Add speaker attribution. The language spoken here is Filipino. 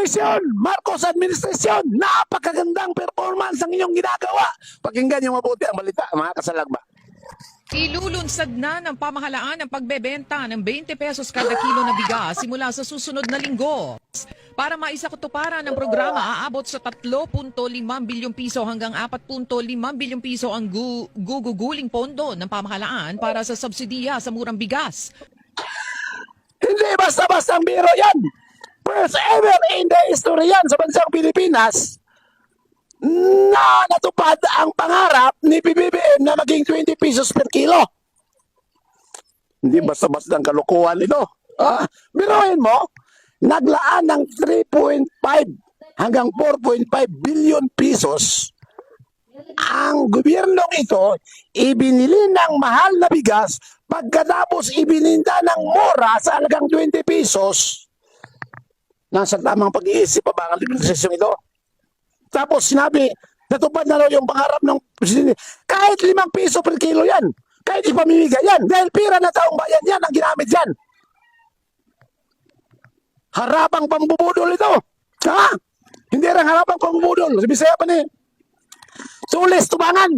Speaker 1: Administrasyon, Marcos Administrasyon, napakagandang performance ang inyong ginagawa. Pakinggan yung mabuti ang balita, mga kasalagba.
Speaker 2: Ilulunsad na ng pamahalaan ang pagbebenta ng 20 pesos kada kilo na bigas simula sa susunod na linggo. Para maisakatuparan ng programa, aabot sa 3.5 bilyong piso hanggang 4.5 bilyong piso ang guguguling pondo ng pamahalaan para sa subsidiya sa murang bigas.
Speaker 1: Hindi basta-basta ang biro yan. First ever in the history yan sa bansang Pilipinas na natupad ang pangarap ni PBBM na maging 20 pesos per kilo. Hindi basta-basta ang kalokohan ito. Biruin mo, naglaan ng 3.5 hanggang 4.5 billion pesos ang gobyernong ito, ibinili ng mahal na bigas pagkatapos ibininda ng mura sa halagang 20 pesos. Nasa tamang pag-iisip pa ba ang administrasyong ito? Tapos sinabi, natupad na raw yung pangarap ng presidente. Kahit 5 piso per kilo yan. Kahit ipamimigay yan. Dahil pira na taong bayan yan ang ginamit yan. Harapang pambubudol ito. Ha? Hindi rin harapang pambubudol. Sa Bisaya pa ni Tulis Tubangan.